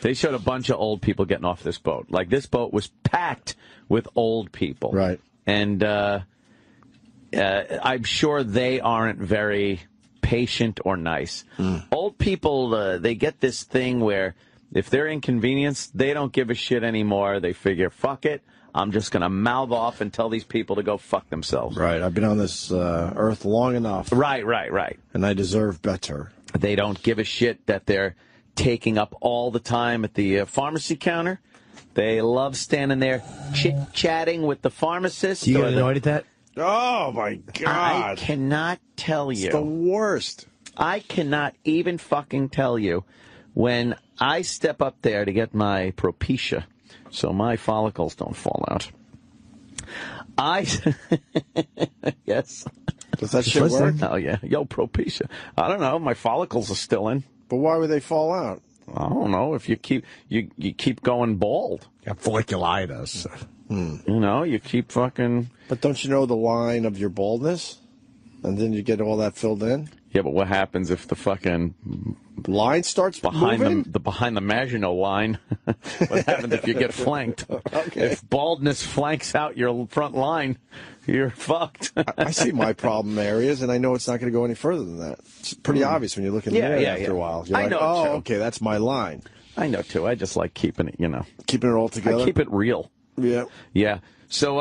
They showed a bunch of old people getting off this boat. Like, this boat was packed with old people. Right. And I'm sure they aren't very patient or nice. Old people, they get this thing where if they're inconvenienced, they don't give a shit anymore. They figure, fuck it, I'm just going to mouth off and tell these people to go fuck themselves. Right. I've been on this earth long enough. Right. And I deserve better. They don't give a shit that they're taking up all the time at the pharmacy counter. They love standing there chit-chatting with the pharmacist. Do you get annoyed at that? Oh, my God. I cannot tell you. It's the worst. I cannot even fucking tell you when I step up there to get my Propecia so my follicles don't fall out. Yes. Does that shit work? Oh, yeah. Yo, Propecia. I don't know. My follicles are still in. But why would they fall out? I don't know. If you keep you keep going bald. Folliculitis. You know, you keep fucking... But don't you know the line of your baldness? And then you get all that filled in? Yeah, but what happens if the fucking... line starts moving? Behind the Maginot line? What happens if you get flanked? Okay. If baldness flanks out your front line, you're fucked. I see my problem areas, and I know it's not going to go any further than that. It's pretty obvious when you look in the mirror after a while. You're I like, know, oh, too. okay, that's my line. I know, too. I just like keeping it, you know. Keeping it all together? I keep it real. Yeah. Yeah. So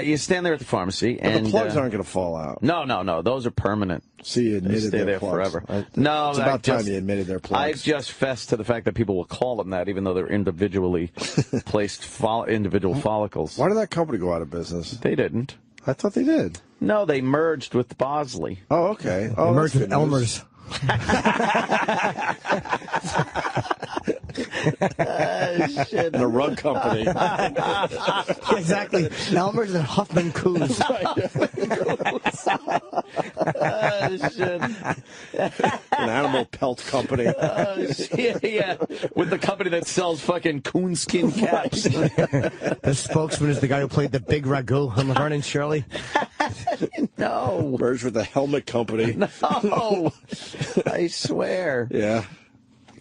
you stand there at the pharmacy, But and the plugs aren't going to fall out. No. Those are permanent. See, you admitted they stay there plugs. forever. No, it's about time you admitted their plugs. I've just fessed to the fact that people will call them that, even though they're individually placed individual follicles. Why did that company go out of business? They didn't. I thought they did. No, they merged with Bosley. Oh, okay. Oh, Merged with Elmer's. Shit. The rug company. Exactly. Elmer's and Huffman Coos. Shit. An animal pelt company. Yeah. With the company that sells fucking coonskin caps. The spokesman is the guy who played the big ragu on Laverne and Shirley. No. Merged with the helmet company. No. I swear. Yeah.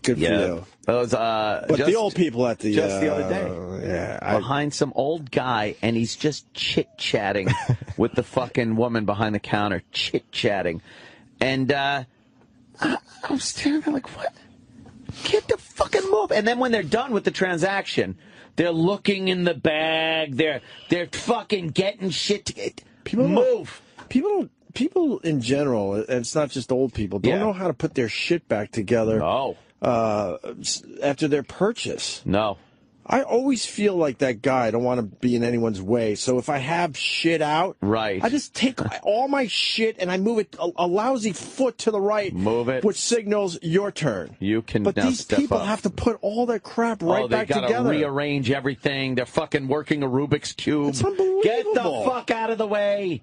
Good for you. Those, but the old people at the... Just the other day. Behind some old guy, and he's just chit-chatting with the fucking woman behind the counter. Chit-chatting. And I'm staring there like, what? Get the fucking move. And then when they're done with the transaction, they're looking in the bag. They're fucking getting shit to get... People move. People in general, and it's not just old people, don't know how to put their shit back together. No. After their purchase. No. I always feel like that guy. I don't want to be in anyone's way. So if I have shit out, I just take all my shit and I move it a lousy foot to the right. Move it. Which signals your turn. You can But now these step people up. have to put all their crap right back they gotta together. rearrange everything. They're fucking working a Rubik's Cube. It's unbelievable. Get the fuck out of the way.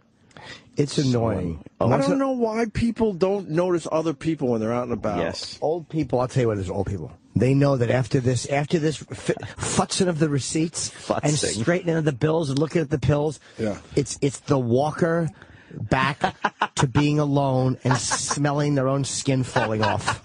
It's annoying. I don't know why people don't notice other people when they're out and about. Yes. Old people, I'll tell you what it is, old people. They know that after this futzing of the receipts and straightening of the bills and looking at the pills, it's the walker back to being alone and smelling their own skin falling off.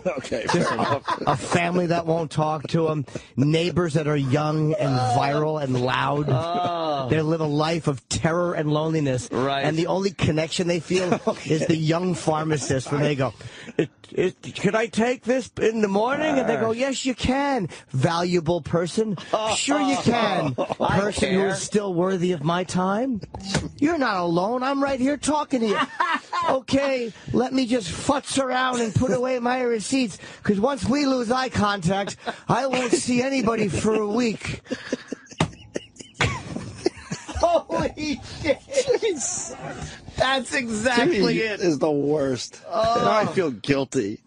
Okay, fair enough. A family that won't talk to them, neighbors that are young and viral and loud. They live a life of terror and loneliness. Right. And the only connection they feel is the young pharmacist when they go, can I take this in the morning? And they go, yes, you can. Valuable person. Sure you can. Person who is still worthy of my time. You're not alone. I'm right here talking to you. Okay, let me just futz around and put away my receipts, because once we lose eye contact, I won't see anybody for a week. Holy shit. That's exactly it. Is the worst. Now I feel guilty.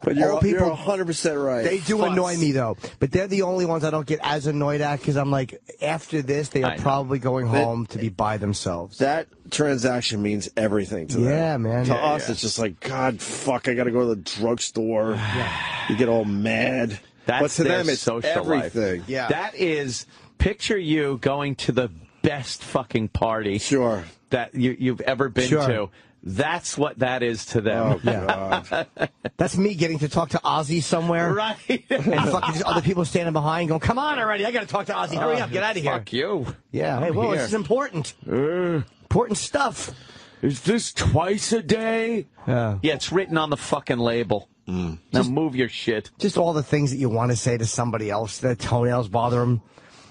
But you're 100% right. They do annoy me, though. But they're the only ones I don't get as annoyed at, because I'm like, after this, they are probably going home to be by themselves. That transaction means everything to them. Yeah, man. To us, it's just like, God, fuck, I got to go to the drugstore. You get all mad. But to them, it's social everything. Life. Yeah. That is, picture you going to the best fucking party that you've ever been to. That's what that is to them. Oh, God. That's me getting to talk to Ozzy somewhere. Right. And fucking just other people standing behind going, come on already, I got to talk to Ozzy. Hurry up, get out of here. Fuck you. Yeah, hey, whoa, this is important. Important stuff. Is this twice a day? Yeah, it's written on the fucking label. Now move your shit. Just all the things that you want to say to somebody else. Their toenails bother them.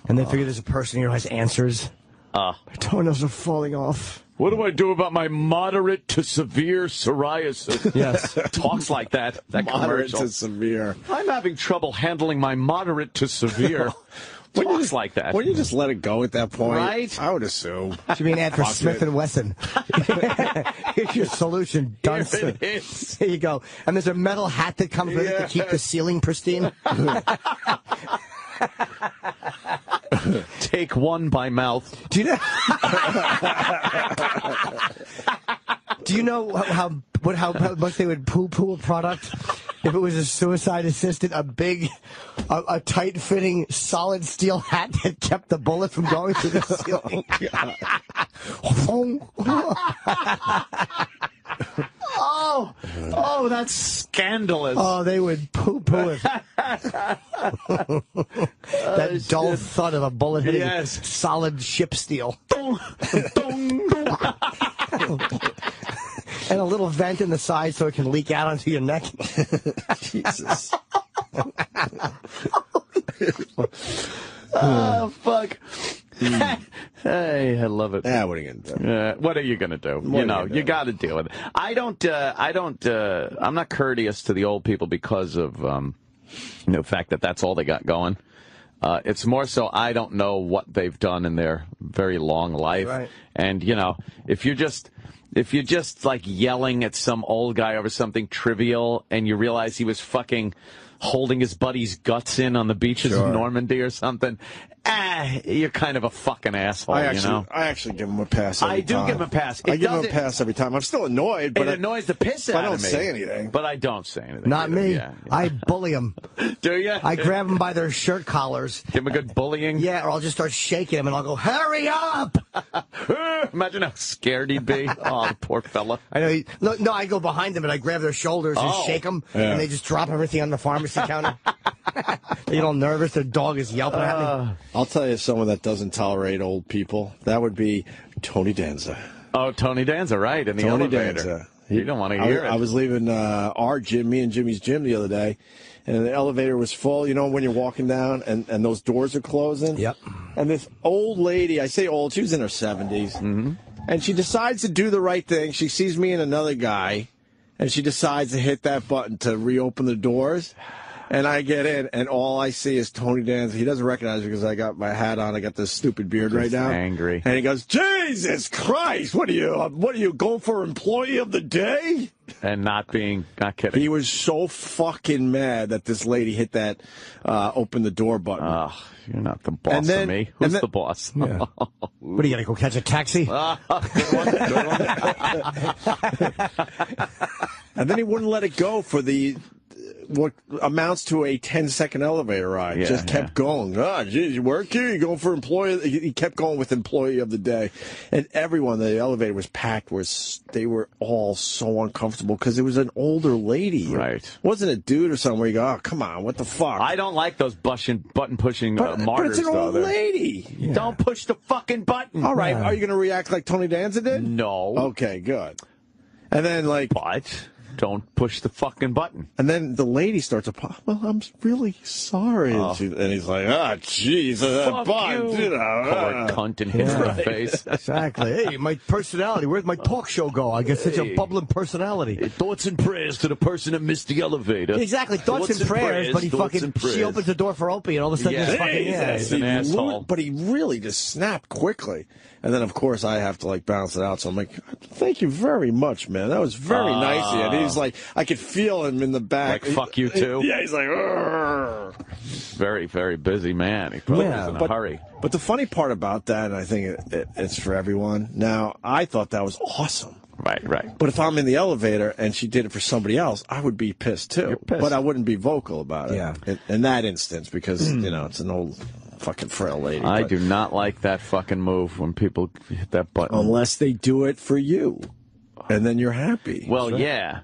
And they figure there's a person here who has answers. My toenails are falling off. What do I do about my moderate to severe psoriasis? Yes. Talks like that. That Moderate commercial. to severe. I'm having trouble handling my moderate to severe. Talks like that. Wouldn't you just let it go at that point? Right. I would assume. Should be an ad for Smith & Wesson. Here's your solution, dunce. Here it is. Here you go. And there's a metal hat that comes with it to keep the ceiling pristine. Take one by mouth. Do you know how much they would poo-poo a product if it was a suicide assistant, a tight-fitting, solid steel hat that kept the bullet from going through the ceiling? Oh, that's scandalous. Oh, they would poo-poo it. That dull thud of a bullet hitting solid ship steel. And a little vent in the side so it can leak out onto your neck. Jesus. Oh, fuck. Hey, I love it. Yeah, what are you going to do? What are you going to do? You got to deal with it. I'm not courteous to the old people because of the fact that that's all they got going. It's more so I don't know what they've done in their very long life. Right. And, if you're just like yelling at some old guy over something trivial and you realize he was fucking holding his buddy's guts in on the beaches of Normandy or something, you're kind of a fucking asshole, I actually give him a pass every time. I do give him a pass. I give him a pass every time. I'm still annoyed, but it annoys the piss out of me. I don't say anything. But I don't say anything. Not me. Yeah. I bully them. Do you? I grab them by their shirt collars. Give them a good bullying? Yeah, or I'll just start shaking them and I'll go, hurry up! Imagine how scared he'd be. Oh, the poor fella. I know. No, I go behind them and I grab their shoulders and shake them, and they just drop everything on the pharmacy counter. They get all nervous. Their dog is yelping at me. I'll tell you someone that doesn't tolerate old people. That would be Tony Danza. Oh, Tony Danza, right, in the Tony elevator. Danza. You don't want to hear it. I was leaving our gym, me and Jimmy's gym the other day, and the elevator was full. You know when you're walking down and those doors are closing? Yep. And this old lady, I say old, she was in her 70s, and she decides to do the right thing. She sees me and another guy, and she decides to hit that button to reopen the doors. And I get in, and all I see is Tony Danza. He doesn't recognize me because I got my hat on. I got this stupid beard right now. Angry. And he goes, Jesus Christ, what are you going for employee of the day? And not kidding. He was so fucking mad that this lady hit that open the door button. Oh, you're not the boss of me. Who's the boss? Yeah. What, are you going to go catch a taxi? Good one. And then he wouldn't let it go for what amounts to a 10-second elevator ride. Just kept going. Geez, you work here? You going for employee? He kept going with employee of the day. And everyone, the elevator was packed. They were all so uncomfortable because it was an older lady. Right. It wasn't a dude or something where you go, oh, come on, what the fuck? I don't like those button-pushing martyrs. But it's an old lady. Yeah. Don't push the fucking button. All right. Are you going to react like Tony Danza did? No. Okay, good. And then, But don't push the fucking button. And then the lady starts to pop. Well, I'm really sorry. And he's like, jeez, fuck you. Poor cunt and hits her face. Exactly. Hey, my personality. Where'd my talk show go? I guess such a bubbling personality. Thoughts and prayers to the person that missed the elevator. Exactly. Thoughts and prayers, but she opens the door for Opie, and all of a sudden he's an asshole. But he really just snapped quickly. And then, of course, I have to, bounce it out. So I'm like, thank you very much, man. That was very nice of you. And he's like, I could feel him in the back. Like, fuck you, too? Yeah, he's like, Arr. Very, very busy man. He probably was in a hurry. But the funny part about that, and I think it's for everyone, now, I thought that was awesome. Right. But if I'm in the elevator and she did it for somebody else, I would be pissed, too. You're pissed. But I wouldn't be vocal about it. Yeah. In that instance, because, it's an old fucking frail lady. I do not like that fucking move when people hit that button. Unless they do it for you. And then you're happy. Well, yeah.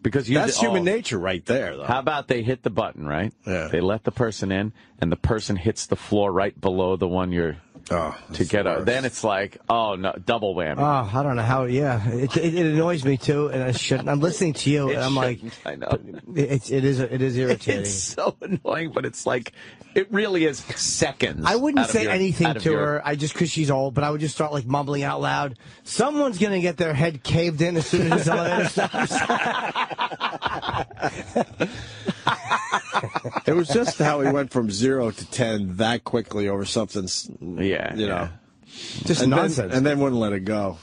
Because that's human nature right there, though. How about they hit the button, right? Yeah. They let the person in, and the person hits the floor right below the one you're to get out. Then it's like, oh, no, double whammy. Oh, I don't know how, yeah. It annoys me, too, and I shouldn't. I'm listening to you, and I'm like, I know. It is irritating. It's so annoying, but it's like, it really is seconds. I wouldn't say anything to her, just because she's old, but I would just start, like, mumbling out loud. Someone's going to get their head caved in as soon as this elevator stops. It was just how he went from 0 to 10 that quickly over something, you know. Just nonsense. And then wouldn't let it go.